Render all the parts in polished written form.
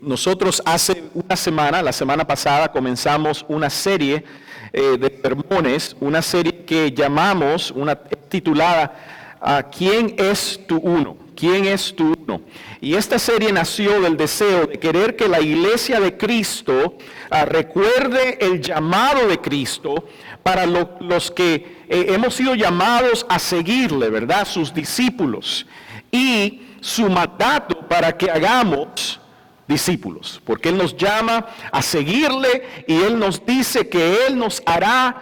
nosotros hace una semana, la semana pasada, comenzamos una serie de sermones, una serie que llamamos, titulada ¿Quién es tu uno? ¿Quién es tu uno? Y esta serie nació del deseo de querer que la iglesia de Cristo recuerde el llamado de Cristo para los que hemos sido llamados a seguirle, ¿verdad? Sus discípulos. Y su mandato para que hagamos discípulos, porque Él nos llama a seguirle y Él nos dice que Él nos hará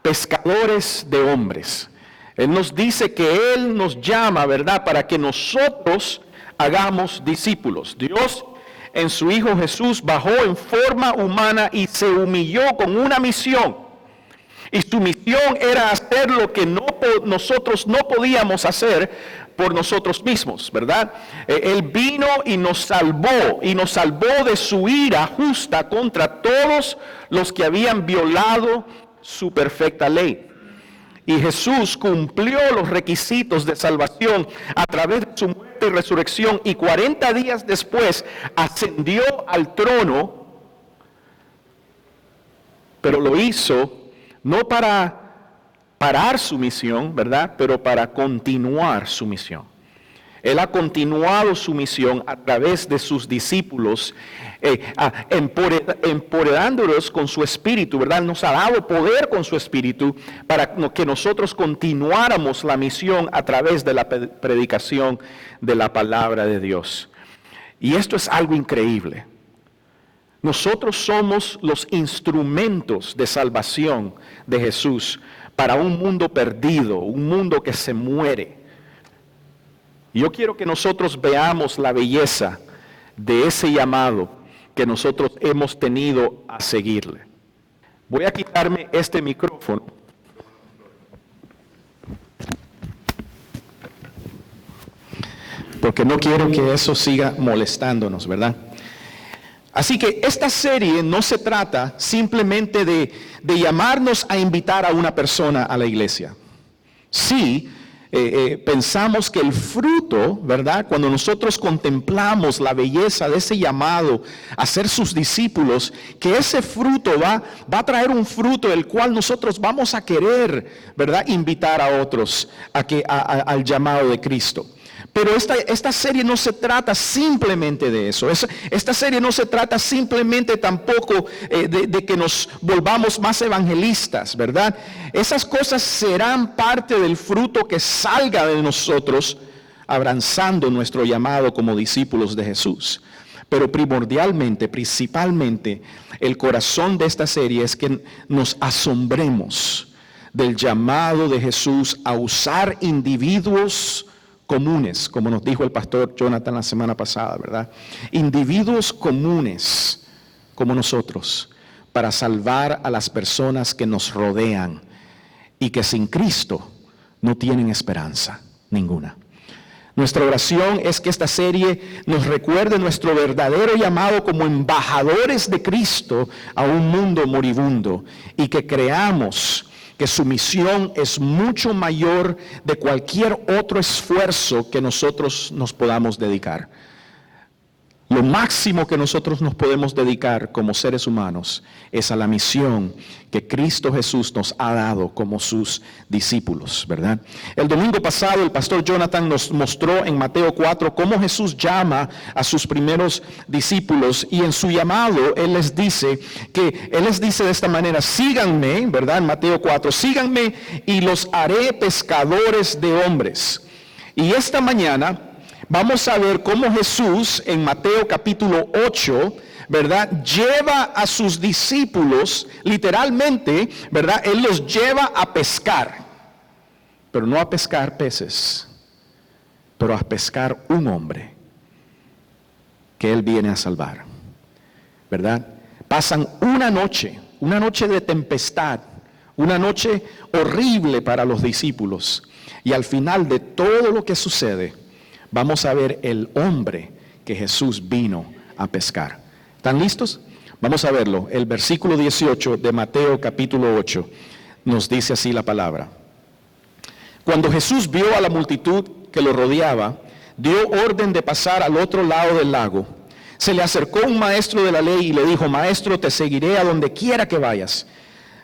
pescadores de hombres. Él nos dice que Él nos llama, ¿verdad?, para que nosotros hagamos discípulos. Dios en su Hijo Jesús bajó en forma humana y se humilló con una misión. Y su misión era hacer lo que nosotros no podíamos hacer por nosotros mismos, ¿verdad? Él vino y nos salvó de su ira justa contra todos los que habían violado su perfecta ley. Y Jesús cumplió los requisitos de salvación a través de su muerte y resurrección, y 40 días después ascendió al trono, pero lo hizo no para parar su misión, ¿verdad?, pero para continuar su misión. Él ha continuado su misión a través de sus discípulos, empoderándolos con su espíritu, ¿verdad? Nos ha dado poder con su espíritu para que nosotros continuáramos la misión a través de la predicación de la palabra de Dios. Y esto es algo increíble. Nosotros somos los instrumentos de salvación de Jesús para un mundo perdido, un mundo que se muere. Yo quiero que nosotros veamos la belleza de ese llamado que nosotros hemos tenido a seguirle. Voy a quitarme este micrófono. Porque no quiero que eso siga molestándonos, ¿verdad? Así que esta serie no se trata simplemente de llamarnos a invitar a una persona a la iglesia. Sí, pensamos que el fruto, ¿verdad?, cuando nosotros contemplamos la belleza de ese llamado a ser sus discípulos, que ese fruto va a traer un fruto el cual nosotros vamos a querer, ¿verdad?, invitar a otros al llamado de Cristo. Pero esta serie no se trata simplemente de eso. Esta serie no se trata simplemente tampoco de que nos volvamos más evangelistas, ¿verdad? Esas cosas serán parte del fruto que salga de nosotros, abrazando nuestro llamado como discípulos de Jesús. Pero primordialmente, principalmente, el corazón de esta serie es que nos asombremos del llamado de Jesús a usar individuos comunes, como nos dijo el pastor Jonathan la semana pasada, ¿verdad? Individuos comunes como nosotros, para salvar a las personas que nos rodean y que sin Cristo no tienen esperanza ninguna. Nuestra oración es que esta serie nos recuerde nuestro verdadero llamado como embajadores de Cristo a un mundo moribundo, y que creamos que su misión es mucho mayor de cualquier otro esfuerzo que nosotros nos podamos dedicar. Lo máximo que nosotros nos podemos dedicar como seres humanos es a la misión que Cristo Jesús nos ha dado como sus discípulos, ¿verdad? El domingo pasado el pastor Jonathan nos mostró en Mateo 4 cómo Jesús llama a sus primeros discípulos, y en su llamado Él les dice de esta manera: síganme, ¿verdad? En Mateo 4, síganme y los haré pescadores de hombres. Y esta mañana vamos a ver cómo Jesús en Mateo capítulo 8, ¿verdad?, lleva a sus discípulos, literalmente, ¿verdad?, Él los lleva a pescar, pero no a pescar peces, pero a pescar un hombre que Él viene a salvar, ¿verdad? Pasan una noche de tempestad, una noche horrible para los discípulos, y al final de todo lo que sucede, vamos a ver el hombre que Jesús vino a pescar. ¿Están listos? Vamos a verlo. El versículo 18 de Mateo capítulo 8 nos dice así la palabra. Cuando Jesús vio a la multitud que lo rodeaba, dio orden de pasar al otro lado del lago. Se le acercó un maestro de la ley y le dijo: Maestro, te seguiré a donde quiera que vayas.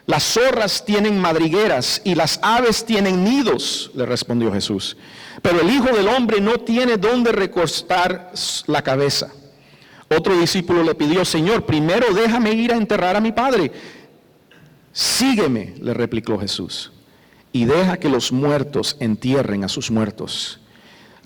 Las zorras tienen madrigueras y las aves tienen nidos, le respondió Jesús. Pero el Hijo del Hombre no tiene dónde recostar la cabeza. Otro discípulo le pidió: Señor, primero déjame ir a enterrar a mi padre. Sígueme, le replicó Jesús, y deja que los muertos entierren a sus muertos.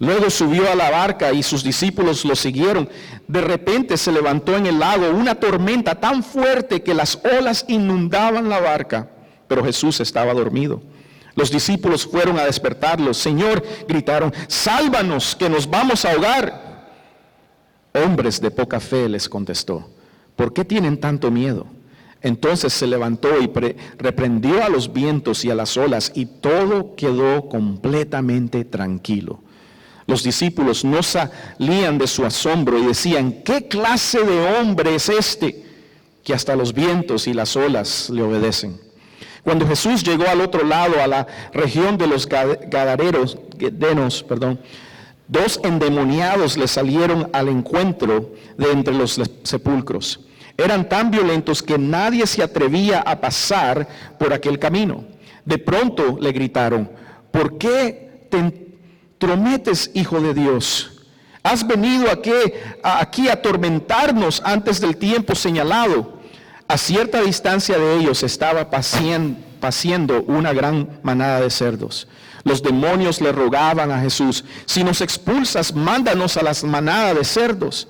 Luego subió a la barca y sus discípulos lo siguieron. De repente se levantó en el lago una tormenta tan fuerte que las olas inundaban la barca, pero Jesús estaba dormido. Los discípulos fueron a despertarlo. Señor, gritaron, sálvanos, que nos vamos a ahogar. Hombres de poca fe, les contestó, ¿por qué tienen tanto miedo? Entonces se levantó y reprendió a los vientos y a las olas, y todo quedó completamente tranquilo. Los discípulos no salían de su asombro y decían: ¿qué clase de hombre es este que hasta los vientos y las olas le obedecen? Cuando Jesús llegó al otro lado, a la región de los Gadarenos, dos endemoniados le salieron al encuentro de entre los sepulcros. Eran tan violentos que nadie se atrevía a pasar por aquel camino. De pronto le gritaron: ¿por qué te entrometes, Hijo de Dios? ¿Has venido aquí a atormentarnos antes del tiempo señalado? A cierta distancia de ellos estaba paciendo una gran manada de cerdos. Los demonios le rogaban a Jesús: si nos expulsas, mándanos a las manadas de cerdos.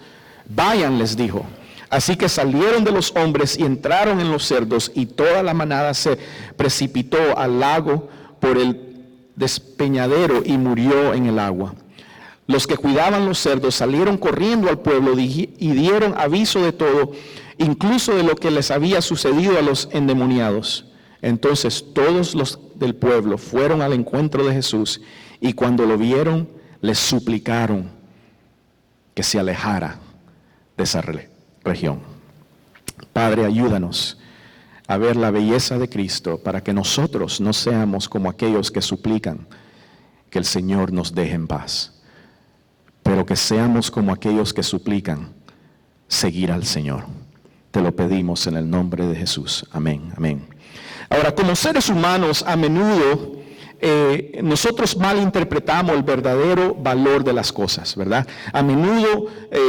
Vayan, les dijo. Así que salieron de los hombres y entraron en los cerdos, y toda la manada se precipitó al lago por el despeñadero y murió en el agua. Los que cuidaban los cerdos salieron corriendo al pueblo y dieron aviso de todo, incluso de lo que les había sucedido a los endemoniados. Entonces todos los del pueblo fueron al encuentro de Jesús, y cuando lo vieron, les suplicaron que se alejara de esa región. Padre, ayúdanos a ver la belleza de Cristo, para que nosotros no seamos como aquellos que suplican que el Señor nos deje en paz, pero que seamos como aquellos que suplican seguir al Señor. Te lo pedimos en el nombre de Jesús. Amén, amén. Ahora, como seres humanos, a menudo nosotros malinterpretamos el verdadero valor de las cosas, ¿verdad? A menudo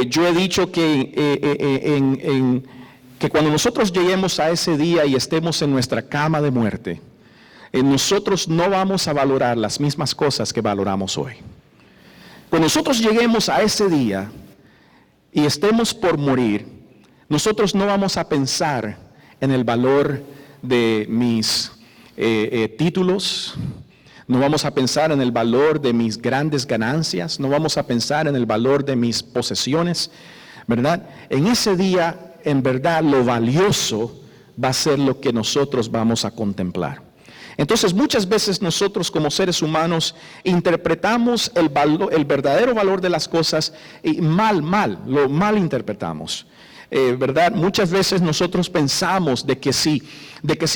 yo he dicho que cuando nosotros lleguemos a ese día y estemos en nuestra cama de muerte, nosotros no vamos a valorar las mismas cosas que valoramos hoy. Cuando nosotros lleguemos a ese día y estemos por morir, nosotros no vamos a pensar en el valor de mis títulos, no vamos a pensar en el valor de mis grandes ganancias, no vamos a pensar en el valor de mis posesiones, ¿verdad? En ese día, en verdad, lo valioso va a ser lo que nosotros vamos a contemplar. Entonces, muchas veces nosotros como seres humanos interpretamos el verdadero valor de las cosas y lo mal interpretamos. ¿Verdad? Muchas veces nosotros pensamos de que si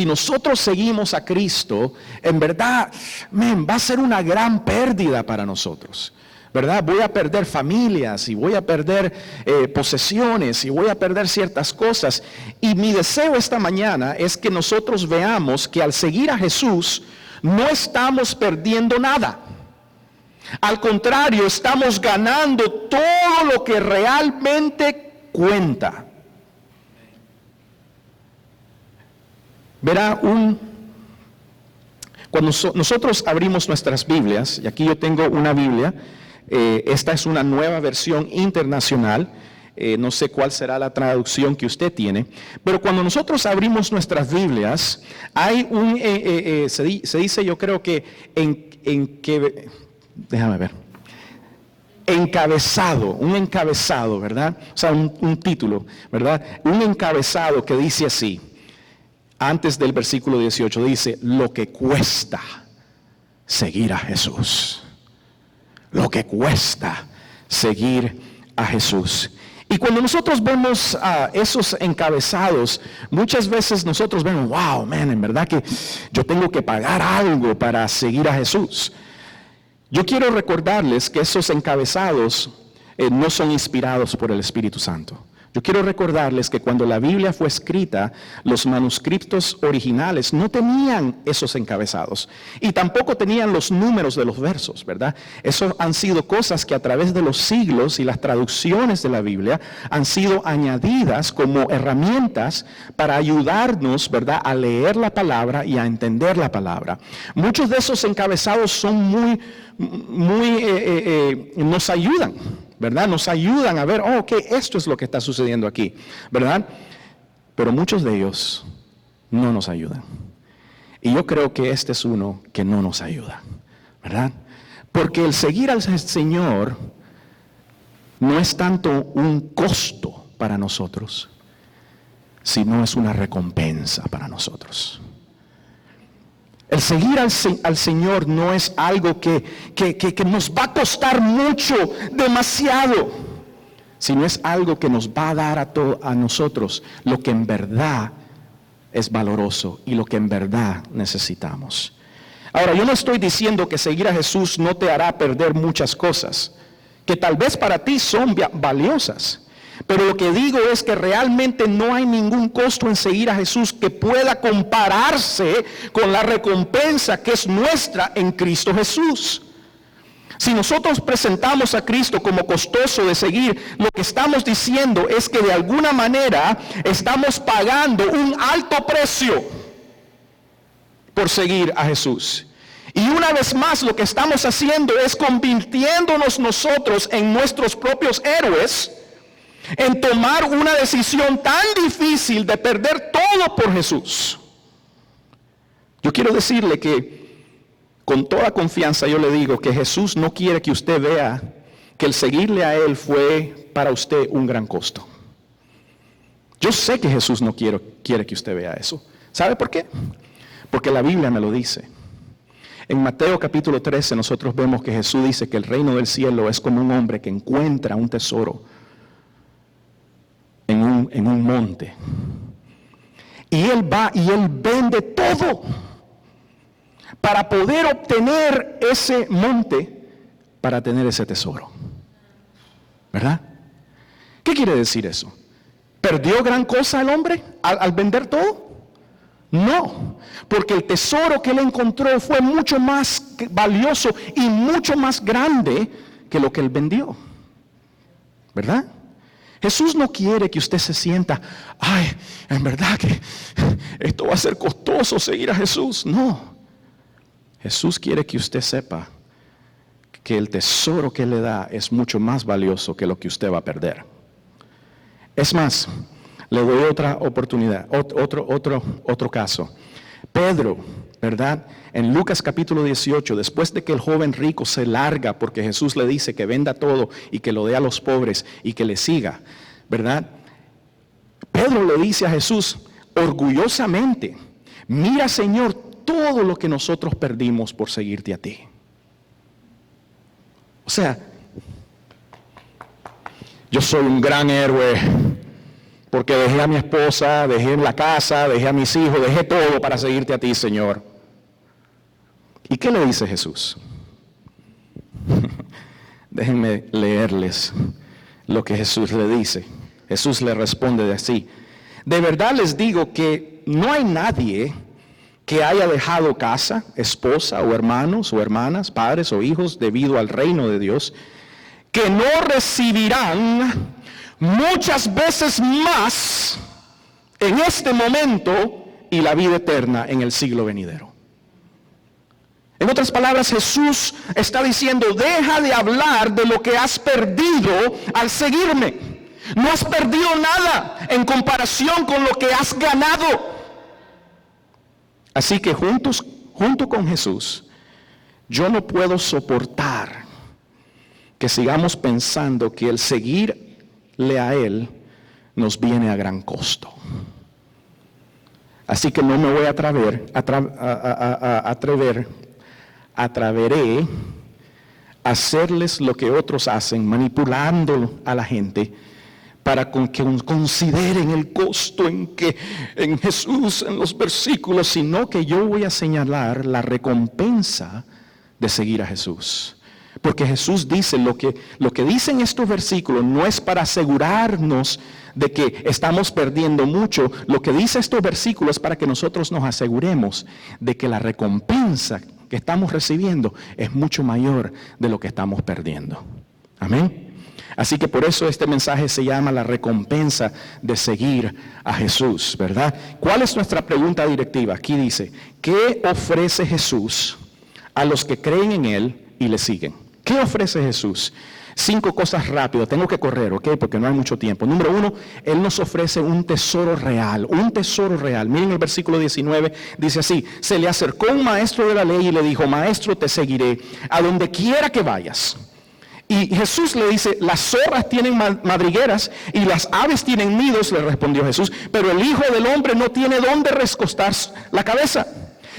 nosotros seguimos a Cristo, en verdad, va a ser una gran pérdida para nosotros, ¿verdad? Voy a perder familias y voy a perder posesiones y voy a perder ciertas cosas. Y mi deseo esta mañana es que nosotros veamos que al seguir a Jesús no estamos perdiendo nada. Al contrario, estamos ganando todo lo que realmente cuenta. Verá, cuando nosotros abrimos nuestras Biblias, y aquí yo tengo una Biblia, esta es una nueva versión internacional, no sé cuál será la traducción que usted tiene, pero cuando nosotros abrimos nuestras Biblias, hay se dice, yo creo que déjame ver, un encabezado, ¿verdad? O sea, un título, ¿verdad? Un encabezado que dice así, antes del versículo 18, dice: lo que cuesta seguir a Jesús. Lo que cuesta seguir a Jesús. Y cuando nosotros vemos esos encabezados, muchas veces nosotros vemos: wow, en verdad que yo tengo que pagar algo para seguir a Jesús. Yo quiero recordarles que esos encabezados no son inspirados por el Espíritu Santo. Yo quiero recordarles que cuando la Biblia fue escrita, los manuscritos originales no tenían esos encabezados y tampoco tenían los números de los versos, ¿verdad? Eso han sido cosas que a través de los siglos y las traducciones de la Biblia han sido añadidas como herramientas para ayudarnos, ¿verdad?, a leer la palabra y a entender la palabra. Muchos de esos encabezados son nos ayudan, ¿verdad? Nos ayudan a ver, esto es lo que está sucediendo aquí, ¿verdad? Pero muchos de ellos no nos ayudan. Y yo creo que este es uno que no nos ayuda, ¿verdad? Porque el seguir al Señor no es tanto un costo para nosotros, sino es una recompensa para nosotros. El seguir al Señor no es algo que nos va a costar mucho, demasiado, sino es algo que nos va a dar a nosotros lo que en verdad es valoroso y lo que en verdad necesitamos. Ahora, yo no estoy diciendo que seguir a Jesús no te hará perder muchas cosas, que tal vez para ti son valiosas. Pero lo que digo es que realmente no hay ningún costo en seguir a Jesús que pueda compararse con la recompensa que es nuestra en Cristo Jesús. Si nosotros presentamos a Cristo como costoso de seguir, lo que estamos diciendo es que de alguna manera estamos pagando un alto precio por seguir a Jesús. Y una vez más lo que estamos haciendo es convirtiéndonos nosotros en nuestros propios héroes, en tomar una decisión tan difícil de perder todo por Jesús. Yo quiero decirle que con toda confianza yo le digo que Jesús no quiere que usted vea que el seguirle a Él fue para usted un gran costo. Yo sé que Jesús no quiere que usted vea eso. ¿Sabe por qué? Porque la Biblia me lo dice. En Mateo capítulo 13 nosotros vemos que Jesús dice que el reino del cielo es como un hombre que encuentra un tesoro en un monte. Y él va y él vende todo para poder obtener ese monte, para tener ese tesoro. ¿Verdad? ¿Qué quiere decir eso? ¿Perdió gran cosa el hombre al vender todo? No, porque el tesoro que él encontró fue mucho más valioso y mucho más grande que lo que él vendió. ¿Verdad? Jesús no quiere que usted se sienta, en verdad que esto va a ser costoso seguir a Jesús. No, Jesús quiere que usted sepa que el tesoro que Él le da es mucho más valioso que lo que usted va a perder. Es más, le doy otra oportunidad, otro caso. Pedro, ¿verdad? En Lucas capítulo 18, después de que el joven rico se larga porque Jesús le dice que venda todo y que lo dé a los pobres y que le siga, ¿verdad? Pedro le dice a Jesús orgullosamente, mira, Señor, todo lo que nosotros perdimos por seguirte a ti. O sea, yo soy un gran héroe porque dejé a mi esposa, dejé la casa, dejé a mis hijos, dejé todo para seguirte a ti, Señor. ¿Y qué le dice Jesús? Déjenme leerles lo que Jesús le dice. Jesús le responde así: de verdad les digo que no hay nadie que haya dejado casa, esposa o hermanos o hermanas, padres o hijos debido al reino de Dios, que no recibirán muchas veces más en este momento y la vida eterna en el siglo venidero. En otras palabras, Jesús está diciendo, deja de hablar de lo que has perdido al seguirme. No has perdido nada en comparación con lo que has ganado. Así que junto con Jesús, yo no puedo soportar que sigamos pensando que el seguirle a Él nos viene a gran costo. Así que no me voy a atreveré a hacerles lo que otros hacen, manipulando a la gente para que consideren el costo en Jesús, en los versículos, sino que yo voy a señalar la recompensa de seguir a Jesús. Porque Jesús dice, lo que dicen estos versículos no es para asegurarnos de que estamos perdiendo mucho. Lo que dice estos versículos es para que nosotros nos aseguremos de que la recompensa que estamos recibiendo es mucho mayor de lo que estamos perdiendo. Amén. Así que por eso este mensaje se llama la recompensa de seguir a Jesús, ¿verdad? ¿Cuál es nuestra pregunta directiva? Aquí dice, ¿qué ofrece Jesús a los que creen en Él y le siguen? ¿Qué ofrece Jesús? 5 cosas rápido, tengo que correr, ¿ok? Porque no hay mucho tiempo. Número 1, Él nos ofrece un tesoro real, un tesoro real. Miren el versículo 19, dice así, se le acercó un maestro de la ley y le dijo, maestro, te seguiré a donde quiera que vayas. Y Jesús le dice, las zorras tienen madrigueras y las aves tienen nidos, le respondió Jesús, pero el Hijo del Hombre no tiene dónde recostar la cabeza.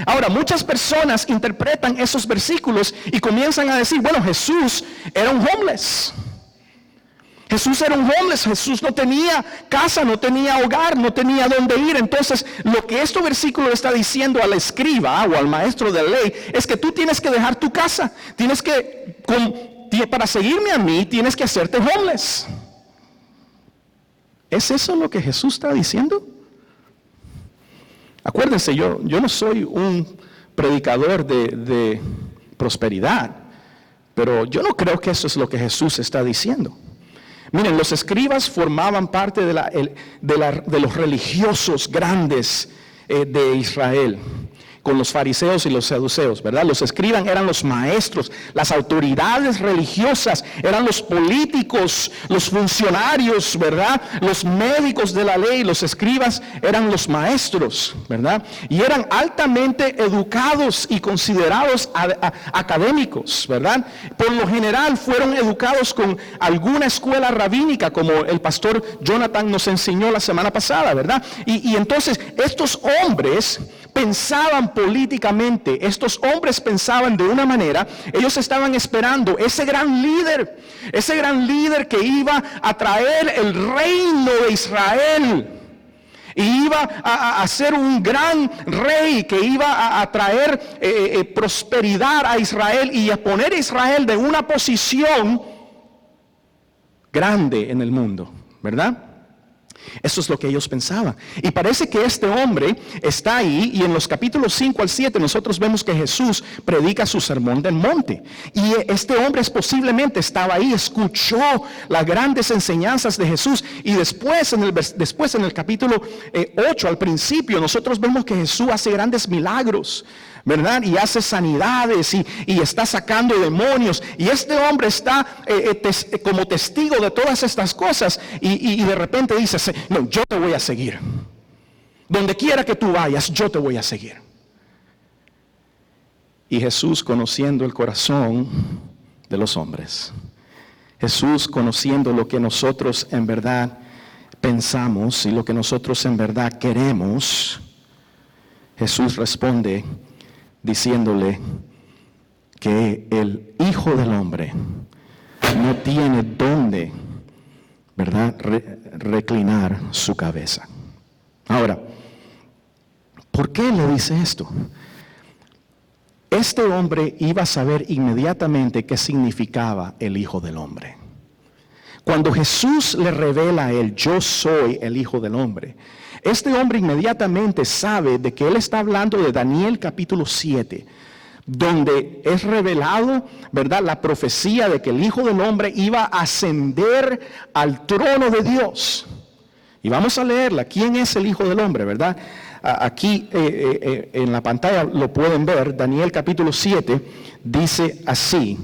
Ahora, muchas personas interpretan esos versículos y comienzan a decir, bueno, Jesús era un homeless. Jesús era un homeless, Jesús no tenía casa, no tenía hogar, no tenía dónde ir. Entonces, lo que este versículo está diciendo al escriba o al maestro de la ley es que tú tienes que dejar tu casa, tienes que, para seguirme a mí, tienes que hacerte homeless. ¿Es eso lo que Jesús está diciendo? Acuérdense, yo no soy un predicador de prosperidad, pero yo no creo que eso es lo que Jesús está diciendo. Miren, los escribas formaban parte de los religiosos grandes de Israel, con los fariseos y los saduceos, ¿verdad? Los escribas eran los maestros, las autoridades religiosas, eran los políticos, los funcionarios, ¿verdad? Los médicos de la ley, los escribas eran los maestros, ¿verdad? Y eran altamente educados y considerados académicos, ¿verdad? Por lo general fueron educados con alguna escuela rabínica, como el pastor Jonathan nos enseñó la semana pasada, ¿verdad? Y entonces estos hombres pensaban políticamente, estos hombres pensaban de una manera, ellos estaban esperando ese gran líder que iba a traer el reino de Israel, y iba a ser un gran rey que iba a traer prosperidad a Israel y a poner a Israel de una posición grande en el mundo, ¿verdad? Eso es lo que ellos pensaban. Y parece que este hombre está ahí, y en los capítulos 5 al 7 nosotros vemos que Jesús predica su sermón del monte. Y este hombre posiblemente estaba ahí, escuchó las grandes enseñanzas de Jesús. Y después en el capítulo 8, al principio, nosotros vemos que Jesús hace grandes milagros, ¿verdad? Y hace sanidades y está sacando demonios. Y este hombre está como testigo de todas estas cosas. Y de repente dice, no, yo te voy a seguir. Donde quiera que tú vayas, yo te voy a seguir. Y Jesús, conociendo el corazón de los hombres, Jesús, conociendo lo que nosotros en verdad pensamos y lo que nosotros en verdad queremos, Jesús responde diciéndole que el Hijo del Hombre no tiene dónde, ¿verdad?, reclinar su cabeza. Ahora, ¿por qué le dice esto? Este hombre iba a saber inmediatamente qué significaba el Hijo del Hombre. Cuando Jesús le revela a él, yo soy el Hijo del Hombre, este hombre inmediatamente sabe de que él está hablando de Daniel capítulo 7, donde es revelado, ¿verdad?, la profecía de que el Hijo del Hombre iba a ascender al trono de Dios. Y vamos a leerla. ¿Quién es el Hijo del Hombre, verdad? Aquí en la pantalla lo pueden ver. Daniel capítulo 7 dice así: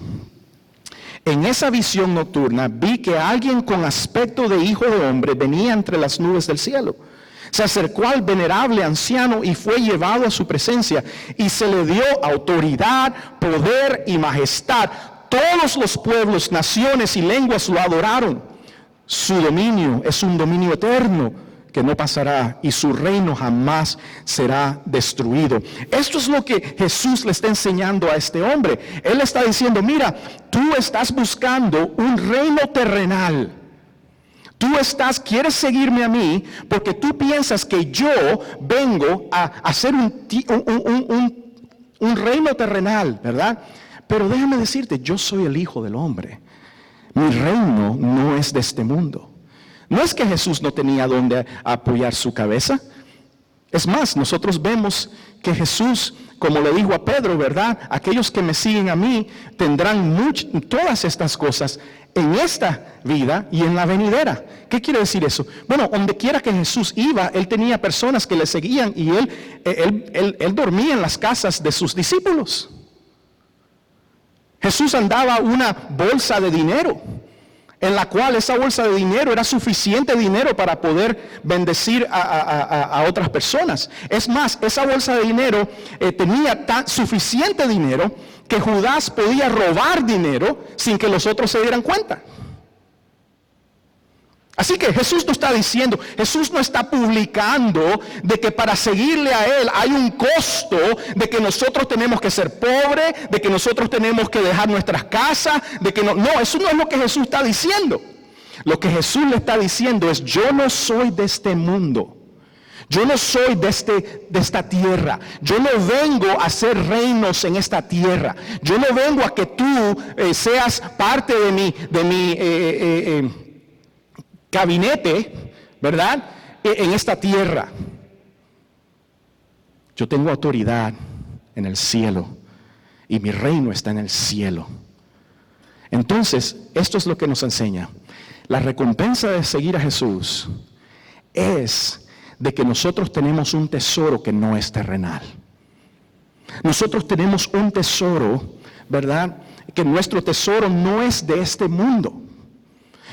en esa visión nocturna vi que alguien con aspecto de Hijo de Hombre venía entre las nubes del cielo. Se acercó al venerable anciano y fue llevado a su presencia, y se le dio autoridad, poder y majestad. Todos los pueblos, naciones y lenguas lo adoraron. Su dominio es un dominio eterno que no pasará, y su reino jamás será destruido. Esto es lo que Jesús le está enseñando a este hombre. Él está diciendo, mira, tú estás buscando un reino terrenal. Quieres seguirme a mí porque tú piensas que yo vengo a hacer un reino terrenal, ¿verdad? Pero déjame decirte, yo soy el Hijo del Hombre. Mi reino no es de este mundo. No es que Jesús no tenía donde apoyar su cabeza. Es más, nosotros vemos que Jesús, como le dijo a Pedro, ¿verdad? Aquellos que me siguen a mí tendrán todas estas cosas en esta vida y en la venidera. ¿Qué quiere decir eso? Bueno, donde quiera que Jesús iba, Él tenía personas que le seguían y Él dormía en las casas de sus discípulos. Jesús andaba una bolsa de dinero, en la cual esa bolsa de dinero era suficiente dinero para poder bendecir a otras personas. Es más, esa bolsa de dinero tenía suficiente dinero que Judas podía robar dinero sin que los otros se dieran cuenta. Así que Jesús no está diciendo, Jesús no está publicando de que para seguirle a Él hay un costo, de que nosotros tenemos que ser pobres, de que nosotros tenemos que dejar nuestras casas, de que no, eso no es lo que Jesús está diciendo. Lo que Jesús le está diciendo es, yo no soy de este mundo, yo no soy de esta tierra, yo no vengo a hacer reinos en esta tierra, yo no vengo a que tú seas parte de mi gabinete, ¿verdad? En esta tierra. Yo tengo autoridad en el cielo y mi reino está en el cielo. Entonces, esto es lo que nos enseña. La recompensa de seguir a Jesús es de que nosotros tenemos un tesoro que no es terrenal. Nosotros tenemos un tesoro, ¿verdad? Que nuestro tesoro no es de este mundo.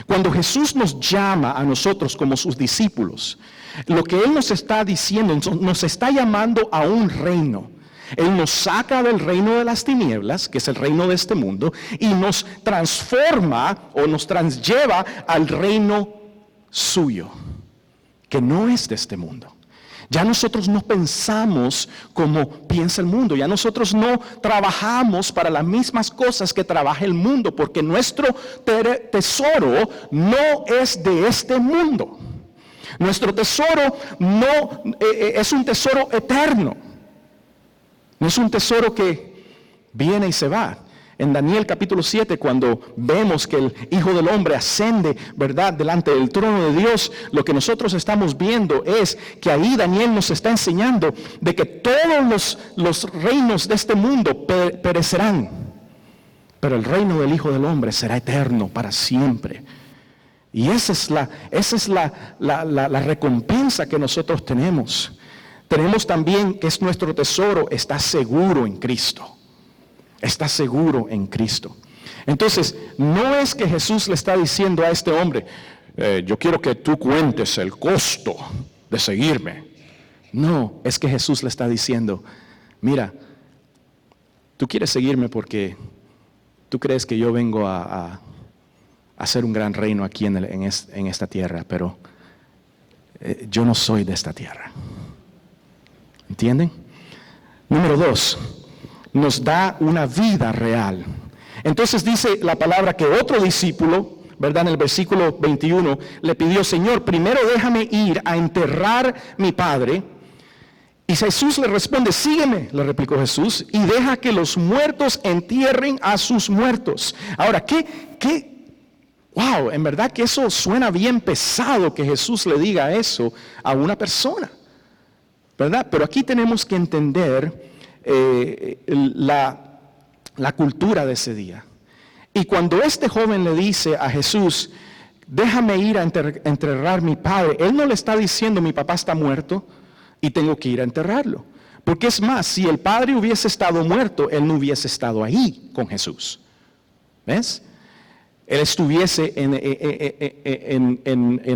Cuando Jesús nos llama a nosotros como sus discípulos, lo que Él nos está diciendo, nos está llamando a un reino. Él nos saca del reino de las tinieblas, que es el reino de este mundo, y nos transforma o nos translleva al reino suyo, que no es de este mundo. Ya nosotros no pensamos como piensa el mundo, ya nosotros no trabajamos para las mismas cosas que trabaja el mundo, porque nuestro tesoro no es de este mundo. Nuestro tesoro no es un tesoro eterno, no es un tesoro que viene y se va. En Daniel capítulo 7, cuando vemos que el Hijo del Hombre ascende, ¿verdad?, delante del trono de Dios, lo que nosotros estamos viendo es que ahí Daniel nos está enseñando de que todos los reinos de este mundo perecerán, pero el reino del Hijo del Hombre será eterno para siempre. Y esa es la recompensa que nosotros tenemos. Tenemos también que es nuestro tesoro, está seguro en Cristo. Está seguro en Cristo. Entonces, no es que Jesús le está diciendo a este hombre, yo quiero que tú cuentes el costo de seguirme. No, es que Jesús le está diciendo, mira, tú quieres seguirme porque tú crees que yo vengo a hacer un gran reino aquí en esta tierra, pero yo no soy de esta tierra. ¿Entienden? Número 2. Nos da una vida real. Entonces dice la palabra que otro discípulo, ¿verdad? En el versículo 21, le pidió, Señor, primero déjame ir a enterrar mi padre. Y Jesús le responde, sígueme, le replicó Jesús, y deja que los muertos entierren a sus muertos. Ahora, wow, en verdad que eso suena bien pesado que Jesús le diga eso a una persona, ¿verdad? Pero aquí tenemos que entender la cultura de ese día. Y cuando este joven le dice a Jesús, déjame ir a enterrar mi padre, él no le está diciendo mi papá está muerto y tengo que ir a enterrarlo. Porque es más, si el padre hubiese estado muerto, él no hubiese estado ahí con Jesús. ¿Ves? Él estuviese en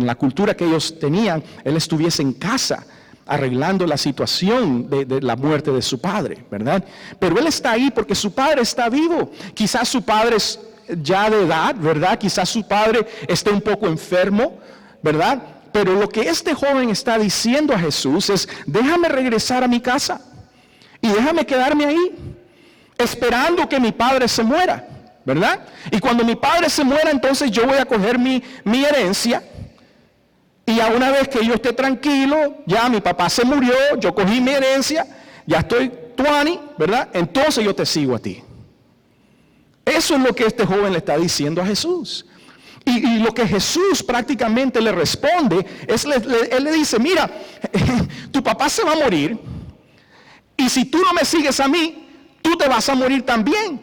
la cultura que ellos tenían, él estuviese en casa arreglando la situación de la muerte de su padre, ¿verdad? Pero él está ahí porque su padre está vivo. Quizás su padre es ya de edad, ¿verdad? Quizás su padre esté un poco enfermo, ¿verdad? Pero lo que este joven está diciendo a Jesús es, déjame regresar a mi casa y déjame quedarme ahí, esperando que mi padre se muera, ¿verdad? Y cuando mi padre se muera, entonces yo voy a coger mi herencia. Y ya una vez que yo esté tranquilo, ya mi papá se murió, yo cogí mi herencia, ya estoy tuani, ¿verdad? Entonces yo te sigo a ti. Eso es lo que este joven le está diciendo a Jesús. Y lo que Jesús prácticamente le responde es, él le dice, mira, tu papá se va a morir, y si tú no me sigues a mí, tú te vas a morir también.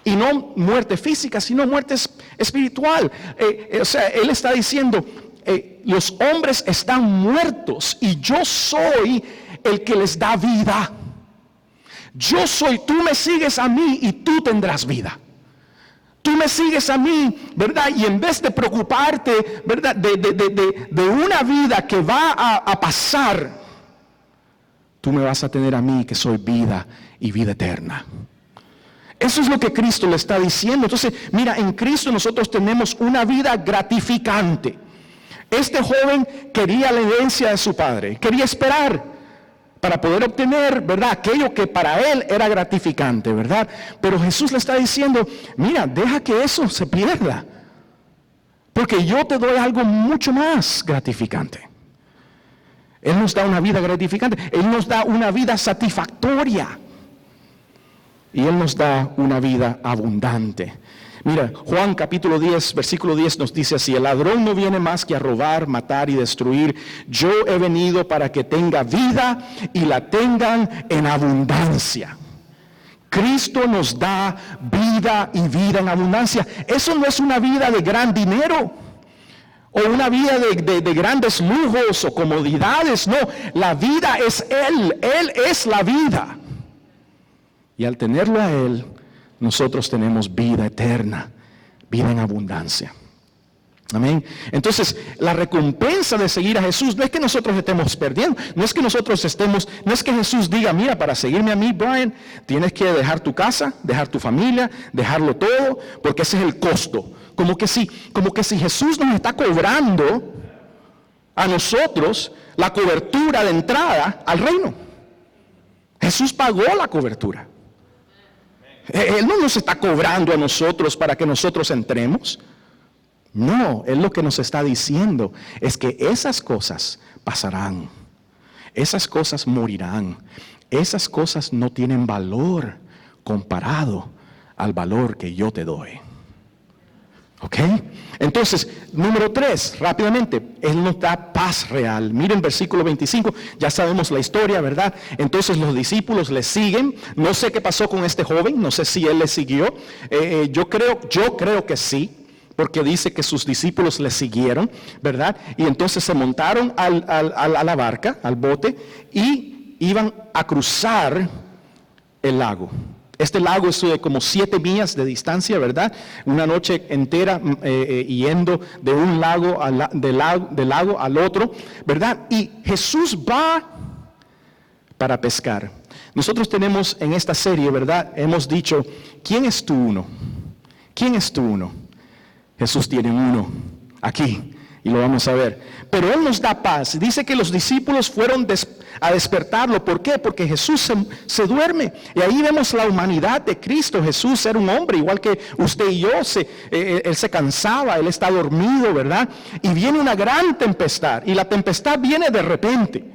Y no muerte física, sino muerte espiritual. O sea, él está diciendo, los hombres están muertos y yo soy el que les da vida. Yo soy, tú me sigues a mí y tú tendrás vida. Tú me sigues a mí, ¿verdad? Y en vez de preocuparte, ¿verdad? De una vida que va a pasar, tú me vas a tener a mí, que soy vida y vida eterna. Eso es lo que Cristo le está diciendo. Entonces, mira, en Cristo nosotros tenemos una vida gratificante. Este joven quería la herencia de su padre, quería esperar para poder obtener, ¿verdad?, aquello que para él era gratificante, ¿verdad? Pero Jesús le está diciendo, mira, deja que eso se pierda, porque yo te doy algo mucho más gratificante. Él nos da una vida gratificante, Él nos da una vida satisfactoria, y Él nos da una vida abundante. Mira, Juan capítulo 10, versículo 10 nos dice así: el ladrón no viene más que a robar, matar y destruir. Yo he venido para que tenga vida y la tengan en abundancia. Cristo nos da vida y vida en abundancia. Eso no es una vida de gran dinero o una vida de grandes lujos o comodidades. No, la vida es Él. Él es la vida. Y al tenerlo a Él, nosotros tenemos vida eterna, vida en abundancia. Amén. Entonces, la recompensa de seguir a Jesús no es que nosotros estemos perdiendo, no es que Jesús diga, mira, para seguirme a mí, Brian, tienes que dejar tu casa, dejar tu familia, dejarlo todo, porque ese es el costo. Como que si Jesús nos está cobrando a nosotros la cobertura de entrada al reino. Jesús pagó la cobertura. Él no nos está cobrando a nosotros para que nosotros entremos. No, Él lo que nos está diciendo es que esas cosas pasarán. Esas cosas morirán. Esas cosas no tienen valor comparado al valor que yo te doy. ¿Ok? Entonces, número 3, rápidamente, Él nos da paz real. Miren versículo 25, ya sabemos la historia, ¿verdad? Entonces los discípulos le siguen. No sé qué pasó con este joven, no sé si él le siguió. Yo creo que sí, porque dice que sus discípulos le siguieron, ¿verdad? Y entonces se montaron a la barca, al bote, y iban a cruzar el lago. Este lago es de como 7 millas de distancia, ¿verdad? Una noche entera yendo de un lago, del lago al otro, ¿verdad? Y Jesús va para pescar. Nosotros tenemos en esta serie, ¿verdad? Hemos dicho, ¿quién es tu uno? ¿Quién es tu uno? Jesús tiene uno aquí. Y lo vamos a ver. Pero Él nos da paz. Dice que los discípulos fueron a despertarlo. ¿Por qué? Porque Jesús se duerme. Y ahí vemos la humanidad de Cristo. Jesús era un hombre igual que usted y yo. Él se cansaba, Él está dormido, ¿verdad? Y viene una gran tempestad. Y la tempestad viene de repente.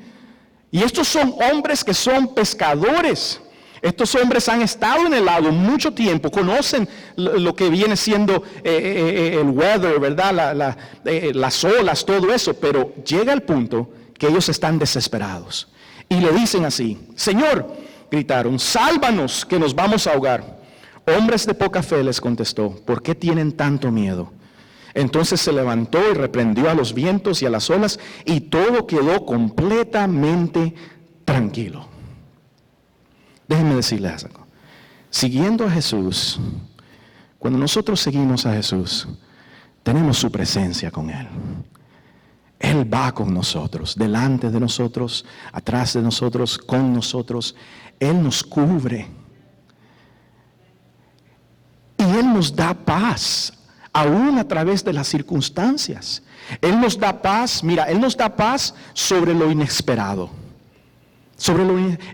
Y estos son hombres que son pescadores. Estos hombres han estado en el lago mucho tiempo, conocen lo que viene siendo el weather, ¿verdad? Las olas, todo eso, pero llega el punto que ellos están desesperados. Y le dicen así: Señor, gritaron, sálvanos que nos vamos a ahogar. Hombres de poca fe, les contestó, ¿por qué tienen tanto miedo? Entonces se levantó y reprendió a los vientos y a las olas, y todo quedó completamente tranquilo. Déjenme decirles algo. Siguiendo a Jesús, cuando nosotros seguimos a Jesús, tenemos su presencia con Él. Él va con nosotros, delante de nosotros, atrás de nosotros, con nosotros. Él nos cubre. Y Él nos da paz, aún a través de las circunstancias. Él nos da paz, mira, Él nos da paz sobre lo inesperado.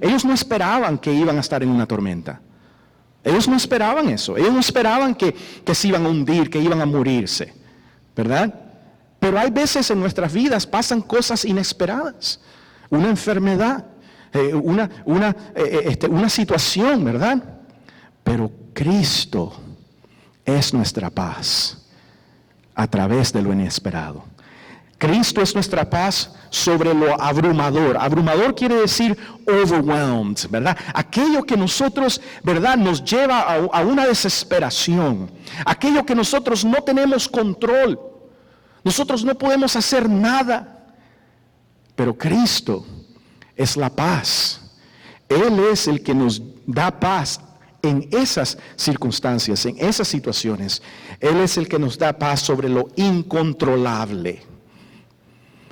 Ellos no esperaban que iban a estar en una tormenta. Ellos no esperaban eso. Ellos no esperaban que se iban a hundir, que iban a morirse, ¿verdad? Pero hay veces en nuestras vidas pasan cosas inesperadas. Una enfermedad, una situación, ¿verdad? Pero Cristo es nuestra paz a través de lo inesperado. Cristo es nuestra paz sobre lo abrumador. Abrumador quiere decir overwhelmed, ¿verdad? Aquello que nosotros, ¿verdad?, nos lleva a una desesperación. Aquello que nosotros no tenemos control. Nosotros no podemos hacer nada. Pero Cristo es la paz. Él es el que nos da paz en esas circunstancias, en esas situaciones. Él es el que nos da paz sobre lo incontrolable.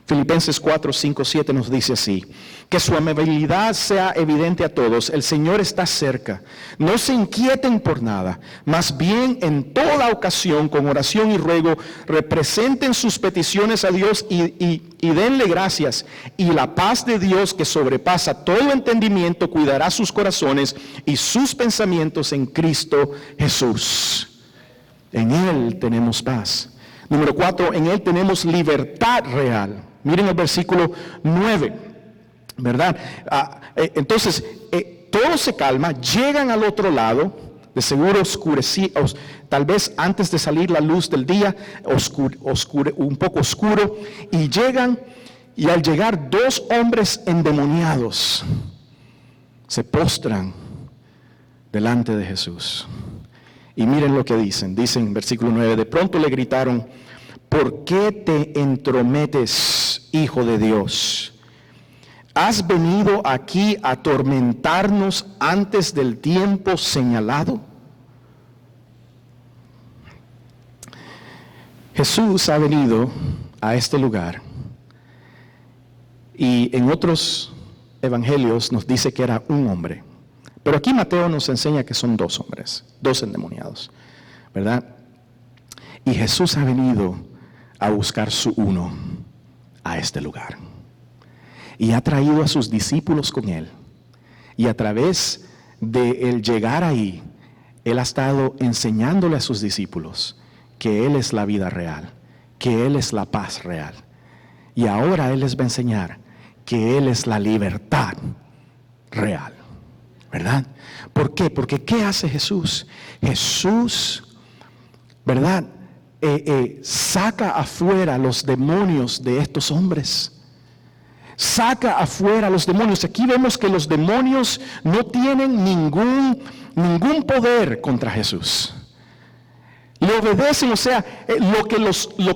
Filipenses 4, 5, 7 nos dice así: que su amabilidad sea evidente a todos. El Señor está cerca. No se inquieten por nada, más bien en toda ocasión, con oración y ruego, representen sus peticiones a Dios y denle gracias. Y la paz de Dios, que sobrepasa todo entendimiento, cuidará sus corazones y sus pensamientos en Cristo Jesús. En Él tenemos paz. Número 4, en Él tenemos libertad real. Miren el versículo 9, ¿verdad? Entonces, todo se calma, llegan al otro lado, de seguro oscurecidos, tal vez antes de salir la luz del día, un poco oscuro, y llegan, y al llegar 2 hombres endemoniados, se postran delante de Jesús. Y miren lo que dicen en versículo 9, de pronto le gritaron: ¿por qué te entrometes, Hijo de Dios? ¿Has venido aquí a atormentarnos antes del tiempo señalado? Jesús ha venido a este lugar y en otros evangelios nos dice que era un hombre. Pero aquí Mateo nos enseña que son 2 hombres, 2 endemoniados, ¿verdad? Y Jesús ha venido a buscar su uno a este lugar. Y ha traído a sus discípulos con Él. Y a través de el llegar ahí, Él ha estado enseñándole a sus discípulos que Él es la vida real, que Él es la paz real. Y ahora Él les va a enseñar que Él es la libertad real, ¿verdad? ¿Por qué? Porque ¿qué hace Jesús? Jesús, ¿verdad?, saca afuera los demonios de estos hombres. Saca afuera los demonios. Aquí vemos que los demonios no tienen ningún poder contra Jesús. Le obedecen, o sea, lo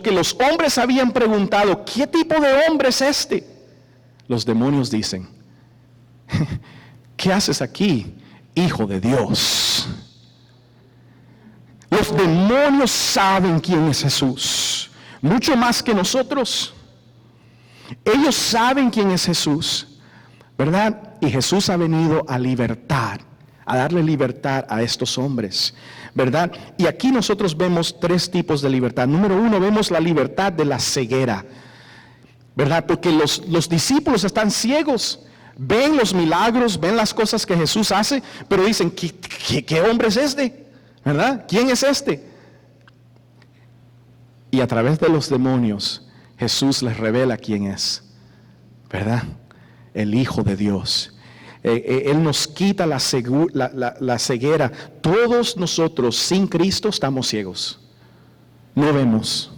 que los hombres habían preguntado: ¿qué tipo de hombre es este? Los demonios dicen: ¿qué haces aquí, Hijo de Dios? Los demonios saben quién es Jesús, mucho más que nosotros. Ellos saben quién es Jesús, ¿verdad? Y Jesús ha venido a libertar, a darle libertad a estos hombres, ¿verdad? Y aquí nosotros vemos 3 tipos de libertad. Número 1, vemos la libertad de la ceguera, ¿verdad? Porque los discípulos están ciegos, ven los milagros, ven las cosas que Jesús hace, pero dicen: ¿qué hombre es este? ¿Verdad? ¿Quién es este? Y a través de los demonios, Jesús les revela quién es, ¿verdad? El Hijo de Dios. Él nos quita la ceguera. Todos nosotros sin Cristo estamos ciegos. No vemos,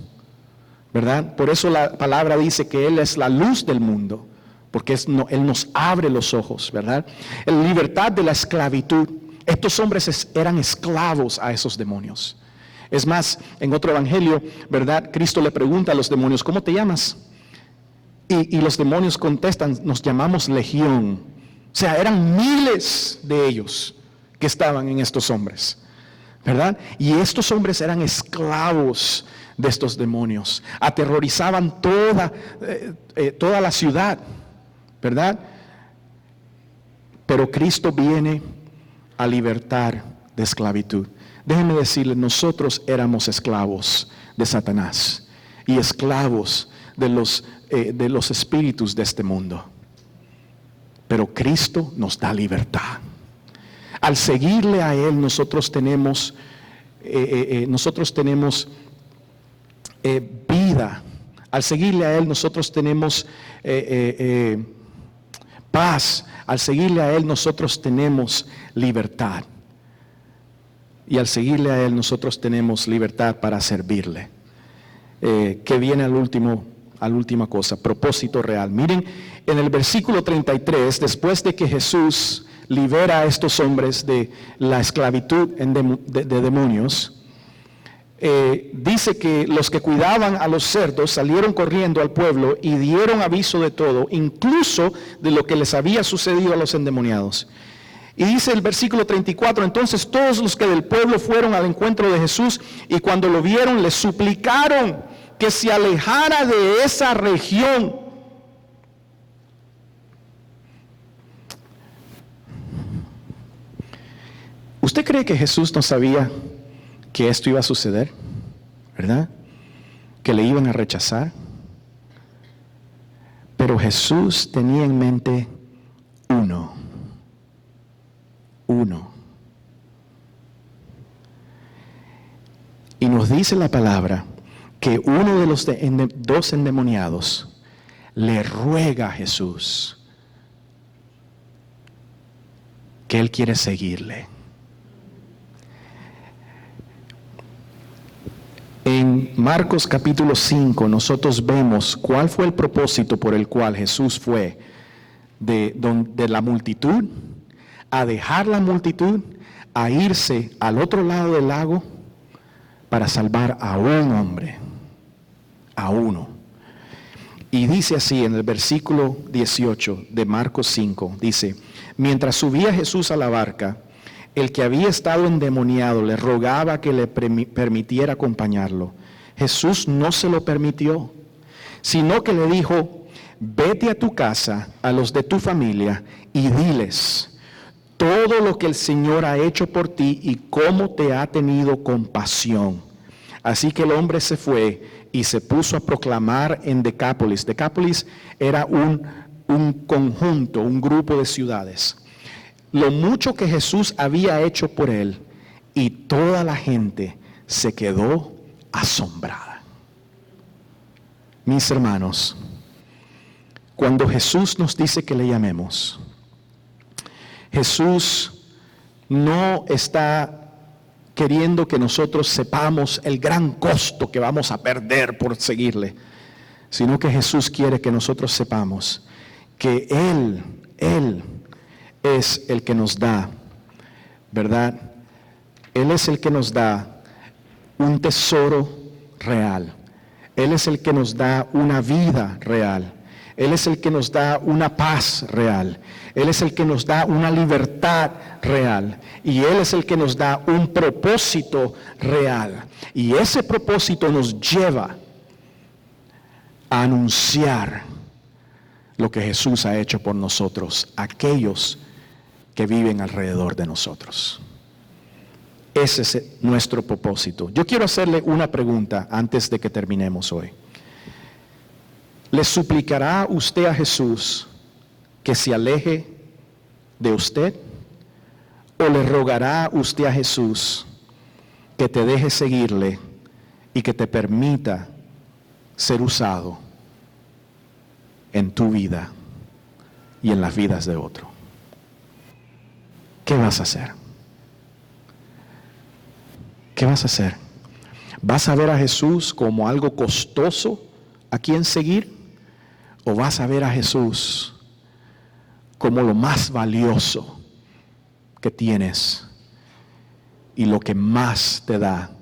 ¿verdad? Por eso la palabra dice que Él es la luz del mundo, porque Él nos abre los ojos, ¿verdad? La libertad de la esclavitud. Estos hombres eran esclavos a esos demonios. Es más, en otro evangelio, ¿verdad?, Cristo le pregunta a los demonios: ¿cómo te llamas? Y los demonios contestan: nos llamamos Legión. O sea, eran miles de ellos que estaban en estos hombres, ¿verdad? Y estos hombres eran esclavos de estos demonios. Aterrorizaban toda la ciudad, ¿verdad? Pero Cristo viene a libertar de esclavitud. Déjenme decirles, nosotros éramos esclavos de Satanás y esclavos de los espíritus de este mundo. Pero Cristo nos da libertad. Al seguirle a Él, nosotros tenemos vida. Al seguirle a Él, nosotros tenemos paz. Al seguirle a Él, nosotros tenemos libertad. Y al seguirle a Él, nosotros tenemos libertad para servirle. Que viene a la última cosa, propósito real. Miren, en el versículo 33, después de que Jesús libera a estos hombres de la esclavitud de demonios, dice que los que cuidaban a los cerdos salieron corriendo al pueblo y dieron aviso de todo, incluso de lo que les había sucedido a los endemoniados. Y dice el versículo 34, entonces todos los que del pueblo fueron al encuentro de Jesús y cuando lo vieron le suplicaron que se alejara de esa región. ¿Usted cree que Jesús no sabía que esto iba a suceder? ¿Verdad? Que le iban a rechazar. Pero Jesús tenía en mente uno. Y nos dice la palabra que uno de los dos endemoniados le ruega a Jesús que él quiere seguirle. En Marcos capítulo 5 nosotros vemos cuál fue el propósito por el cual Jesús fue de la multitud, a dejar la multitud, a irse al otro lado del lago para salvar a un hombre, a uno. Y dice así en el versículo 18 de Marcos 5, dice, mientras subía Jesús a la barca, el que había estado endemoniado le rogaba que le permitiera acompañarlo. Jesús no se lo permitió, sino que le dijo, vete a tu casa, a los de tu familia, y diles todo lo que el Señor ha hecho por ti y cómo te ha tenido compasión. Así que el hombre se fue y se puso a proclamar en Decápolis. Decápolis era un conjunto, un grupo de ciudades, lo mucho que Jesús había hecho por él, y toda la gente se quedó asombrada. Mis hermanos, cuando Jesús nos dice que le llamemos, Jesús no está queriendo que nosotros sepamos el gran costo que vamos a perder por seguirle, sino que Jesús quiere que nosotros sepamos que Él es el que nos da, ¿verdad? Él es el que nos da un tesoro real. Él es el que nos da una vida real. Él es el que nos da una paz real. Él es el que nos da una libertad real. Y Él es el que nos da un propósito real. Y ese propósito nos lleva a anunciar lo que Jesús ha hecho por nosotros, aquellos que viven alrededor de nosotros. Ese es nuestro propósito. Yo quiero hacerle una pregunta antes de que terminemos hoy. ¿Le suplicará usted a Jesús que se aleje de usted? ¿O le rogará usted a Jesús que te deje seguirle y que te permita ser usado en tu vida y en las vidas de otro? ¿Qué vas a hacer? ¿Qué vas a hacer? ¿Vas a ver a Jesús como algo costoso a quien seguir? ¿O vas a ver a Jesús como lo más valioso que tienes y lo que más te da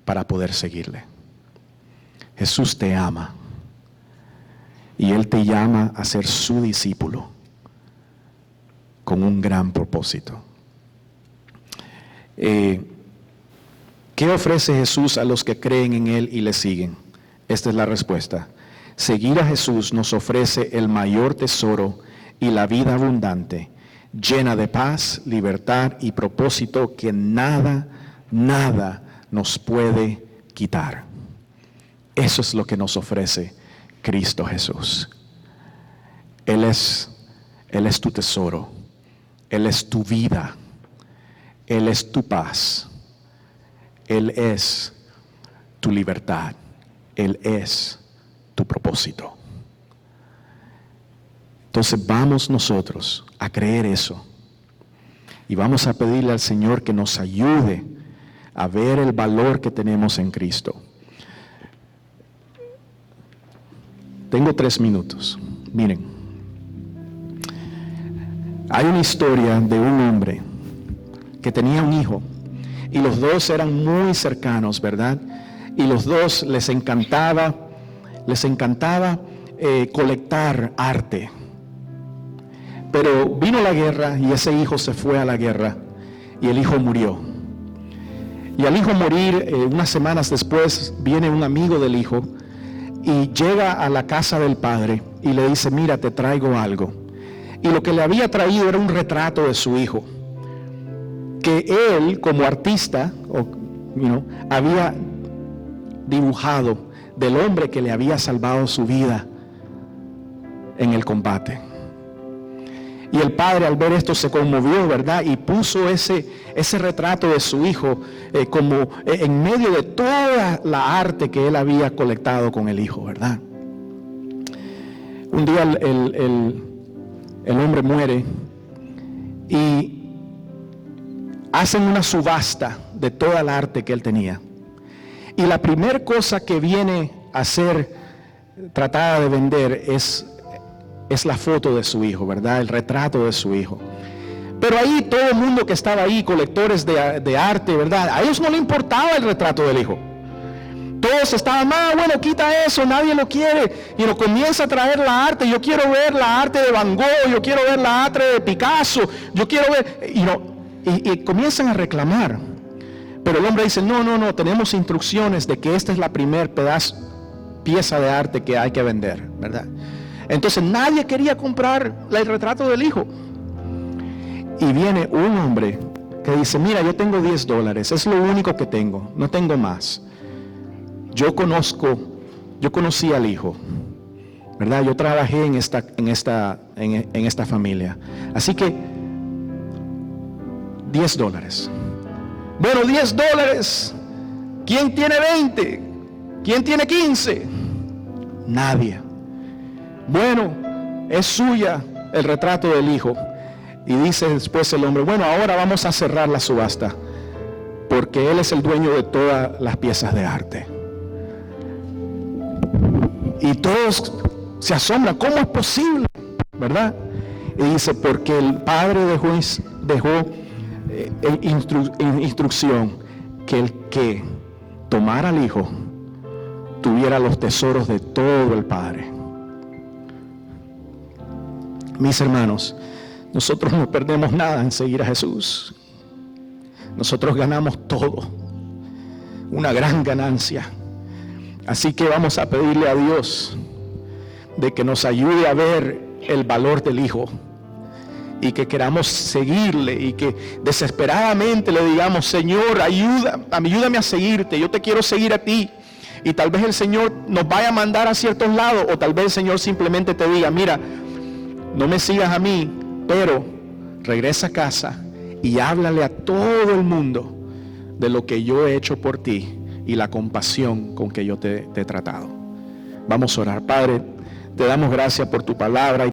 para poder seguirle? Jesús te ama y Él te llama a ser su discípulo con un gran propósito. ¿Qué ofrece Jesús a los que creen en Él y le siguen? Esta es la respuesta. Seguir a Jesús nos ofrece el mayor tesoro y la vida abundante, llena de paz, libertad y propósito que nada nos puede quitar. Eso es lo que nos ofrece Cristo Jesús. Él es tu tesoro, Él es tu vida, Él es tu paz, Él es tu libertad, Él es tu propósito. Entonces vamos nosotros a creer eso y vamos a pedirle al Señor que nos ayude a ver el valor que tenemos en Cristo. Tengo 3 minutos. Miren, hay una historia de un hombre que tenía un hijo y los dos eran muy cercanos, ¿verdad? Y los dos les encantaba colectar arte. Pero vino la guerra y ese hijo se fue a la guerra y el hijo murió. Y al hijo morir, unas semanas después, viene un amigo del hijo y llega a la casa del padre y le dice: mira, te traigo algo. Y lo que le había traído era un retrato de su hijo, que él como artista había dibujado del hombre que le había salvado su vida en el combate. Y el padre, al ver esto, se conmovió, ¿verdad? Y puso ese retrato de su hijo como en medio de toda la arte que él había colectado con el hijo, ¿verdad? Un día el hombre muere y hacen una subasta de toda la arte que él tenía. Y la primera cosa que viene a ser tratada de vender es la foto de su hijo, ¿verdad? El retrato de su hijo. Pero ahí todo el mundo que estaba ahí, colectores de arte, ¿verdad? A ellos no les importaba el retrato del hijo. Todos estaban: bueno, quita eso, nadie lo quiere. Y nos comienza a traer la arte. Yo quiero ver la arte de Van Gogh, yo quiero ver la arte de Picasso, yo quiero ver... Y comienzan a reclamar. Pero el hombre dice: no, tenemos instrucciones de que esta es la primer pieza de arte que hay que vender, ¿verdad? Entonces nadie quería comprar el retrato del hijo. Y viene un hombre que dice: mira, yo tengo $10, es lo único que tengo, no tengo más. Yo conocí al hijo, ¿verdad? Yo trabajé en esta familia. Así que $10. Bueno, $10. ¿Quién tiene 20? ¿Quién tiene 15? Nadie. Bueno, es suya el retrato del hijo. Y dice después el hombre: bueno, ahora vamos a cerrar la subasta, porque él es el dueño de todas las piezas de arte. Y todos se asombran: ¿cómo es posible? ¿Verdad? Y dice: porque el padre dejó instrucción que el que tomara al hijo tuviera los tesoros de todo el padre. Mis hermanos, nosotros no perdemos nada en seguir a Jesús. Nosotros ganamos todo, una gran ganancia. Así que vamos a pedirle a Dios de que nos ayude a ver el valor del hijo y que queramos seguirle y que desesperadamente le digamos: Señor, ayúdame a seguirte, yo te quiero seguir a ti. Y tal vez el Señor nos vaya a mandar a ciertos lados, o tal vez el Señor simplemente te diga: mira, no me sigas a mí, pero regresa a casa y háblale a todo el mundo de lo que yo he hecho por ti y la compasión con que yo te he tratado. Vamos a orar. Padre, te damos gracias por tu palabra.